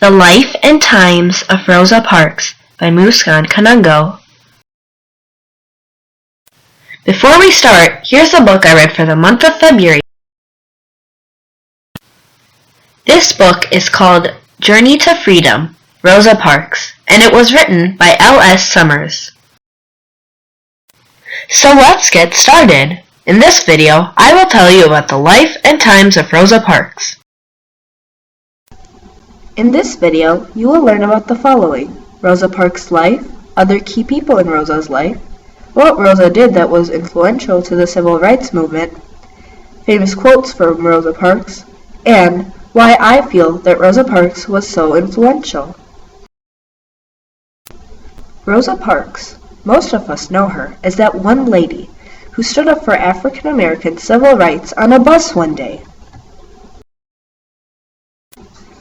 The Life and Times of Rosa Parks by Muskan Kanungo. Before we start, here's a book I read for the month of February. This book is called Journey to Freedom, Rosa Parks, and it was written by L.S. Summers. So let's get started. In this video, I will tell you about the life and times of Rosa Parks. In this video, you will learn about the following: Rosa Parks' life, other key people in Rosa's life, what Rosa did that was influential to the civil rights movement, famous quotes from Rosa Parks, and why I feel that Rosa Parks was so influential. Rosa Parks, most of us know her as that one lady who stood up for African American civil rights on a bus one day.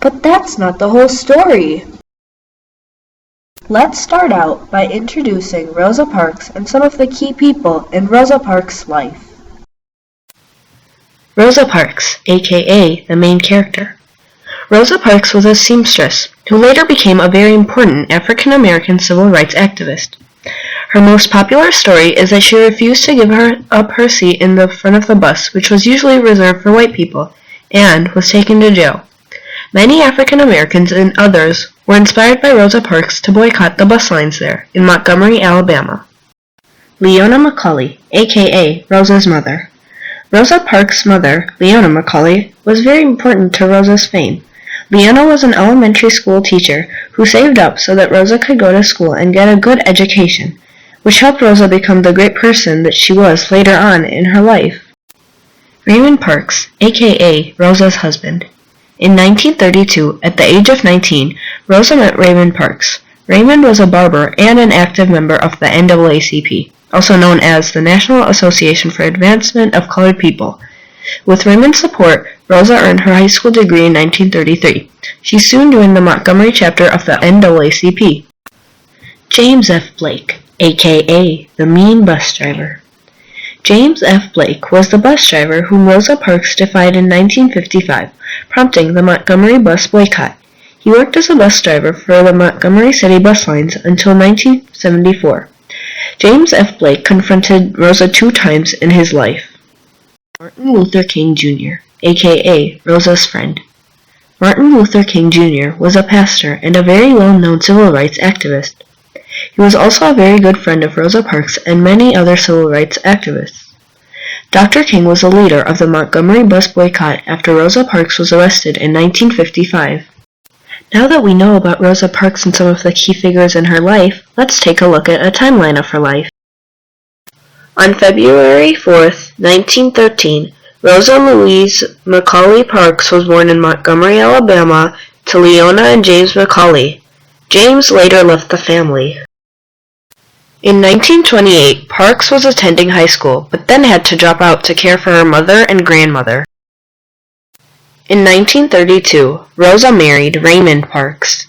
But that's not the whole story. Let's start out by introducing Rosa Parks and some of the key people in Rosa Parks' life. Rosa Parks, aka the main character. Rosa Parks was a seamstress who later became a very important African American civil rights activist. Her most popular story is that she refused to give up her seat in the front of the bus, which was usually reserved for white people, and was taken to jail. Many African Americans and others were inspired by Rosa Parks to boycott the bus lines there in Montgomery, Alabama. Leona McCauley, aka Rosa's mother. Rosa Parks' mother, Leona McCauley, was very important to Rosa's fame. Leona was an elementary school teacher who saved up so that Rosa could go to school and get a good education, which helped Rosa become the great person that she was later on in her life. Raymond Parks, aka Rosa's husband. In 1932, at the age of 19, Rosa met Raymond Parks. Raymond was a barber and an active member of the NAACP, also known as the National Association for Advancement of Colored People. With Raymond's support, Rosa earned her high school degree in 1933. She soon joined the Montgomery chapter of the NAACP. James F. Blake, aka the Mean Bus Driver. James F. Blake was the bus driver whom Rosa Parks defied in 1955, prompting the Montgomery bus boycott. He worked as a bus driver for the Montgomery City bus lines until 1974. James F. Blake confronted Rosa 2 times in his life. Martin Luther King Jr., aka Rosa's friend. Martin Luther King Jr. was a pastor and a very well-known civil rights activist. He was also a very good friend of Rosa Parks and many other civil rights activists. Dr. King was a leader of the Montgomery bus boycott after Rosa Parks was arrested in 1955. Now that we know about Rosa Parks and some of the key figures in her life, let's take a look at a timeline of her life. On February 4th, 1913, Rosa Louise McCauley Parks was born in Montgomery, Alabama, to Leona and James McCauley. James later left the family. In 1928, Parks was attending high school, but then had to drop out to care for her mother and grandmother. In 1932, Rosa married Raymond Parks.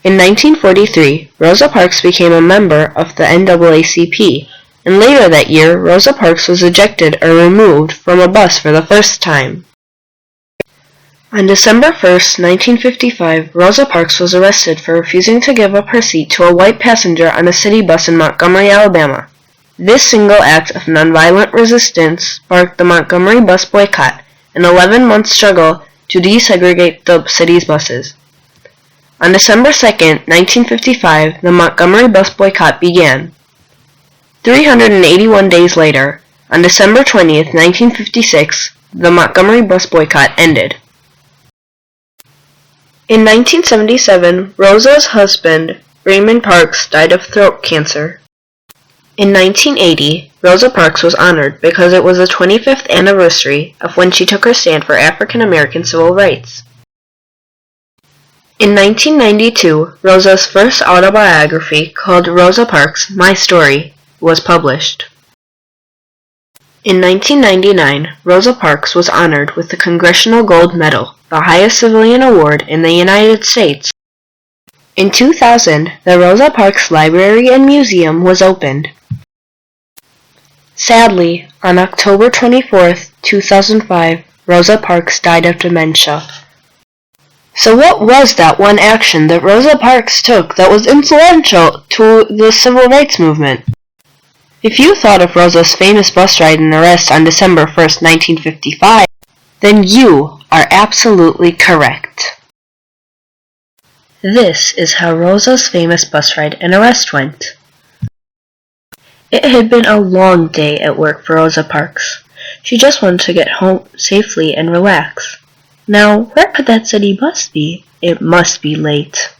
In 1943, Rosa Parks became a member of the NAACP, and later that year, Rosa Parks was ejected or removed from a bus for the first time. On December 1st, 1955, Rosa Parks was arrested for refusing to give up her seat to a white passenger on a city bus in Montgomery, Alabama. This single act of nonviolent resistance sparked the Montgomery bus boycott, an 11-month struggle to desegregate the city's buses. On December 2nd, 1955, the Montgomery bus boycott began. 381 days later, on December 20th, 1956, the Montgomery bus boycott ended. In 1977, Rosa's husband, Raymond Parks, died of throat cancer. In 1980, Rosa Parks was honored because it was the 25th anniversary of when she took her stand for African American civil rights. In 1992, Rosa's first autobiography, called Rosa Parks, My Story, was published. In 1999, Rosa Parks was honored with the Congressional Gold Medal, the highest civilian award in the United States. In 2000, the Rosa Parks Library and Museum was opened. Sadly, on October 24, 2005, Rosa Parks died of dementia. So what was that one action that Rosa Parks took that was influential to the civil rights movement? If you thought of Rosa's famous bus ride and arrest on December 1st, 1955, then you are absolutely correct. This is how Rosa's famous bus ride and arrest went. It had been a long day at work for Rosa Parks. She just wanted to get home safely and relax. Now, where could that city bus be? It must be late.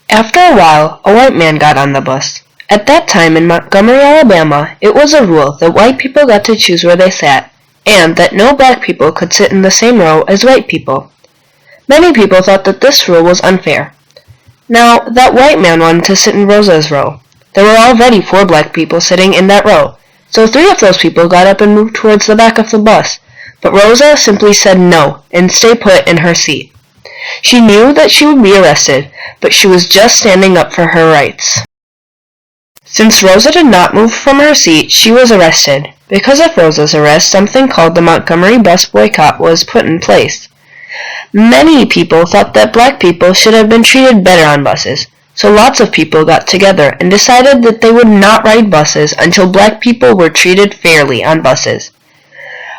After a while, a white man got on the bus. At that time in Montgomery, Alabama, it was a rule that white people got to choose where they sat, and that no black people could sit in the same row as white people. Many people thought that this rule was unfair. Now, that white man wanted to sit in Rosa's row. There were already 4 black people sitting in that row, so 3 of those people got up and moved towards the back of the bus, but Rosa simply said no and stayed put in her seat. She knew that she would be arrested, but she was just standing up for her rights. Since Rosa did not move from her seat, she was arrested. Because of Rosa's arrest, something called the Montgomery bus boycott was put in place. Many people thought that black people should have been treated better on buses, so lots of people got together and decided that they would not ride buses until black people were treated fairly on buses.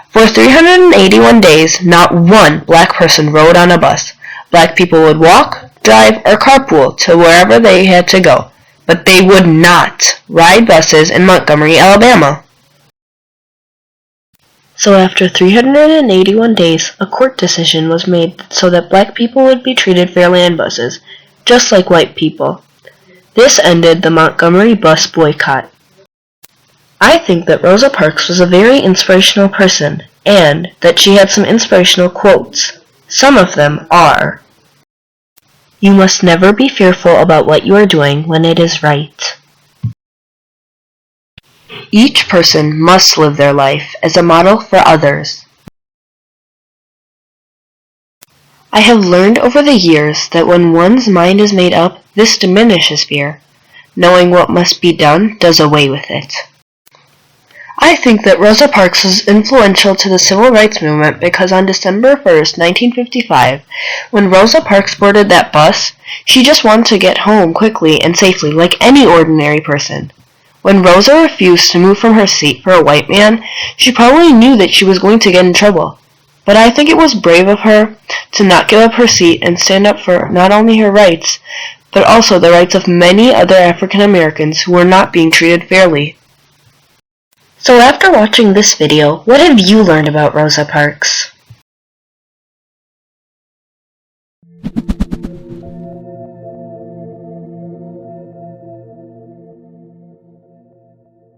For 381 days, not one black person rode on a bus. Black people would walk, drive, or carpool to wherever they had to go, but they would not ride buses in Montgomery, Alabama. So after 381 days, a court decision was made so that black people would be treated fairly on buses, just like white people. This ended the Montgomery bus boycott. I think that Rosa Parks was a very inspirational person, and that she had some inspirational quotes. Some of them are: "You must never be fearful about what you are doing when it is right." Each person must live their life as a model for others. I have learned over the years that when one's mind is made up, this diminishes fear. Knowing what must be done does away with it. I think that Rosa Parks was influential to the civil rights movement because on December 1st, 1955, when Rosa Parks boarded that bus, she just wanted to get home quickly and safely like any ordinary person. When Rosa refused to move from her seat for a white man, she probably knew that she was going to get in trouble. But I think it was brave of her to not give up her seat and stand up for not only her rights, but also the rights of many other African Americans who were not being treated fairly. So after watching this video, what have you learned about Rosa Parks?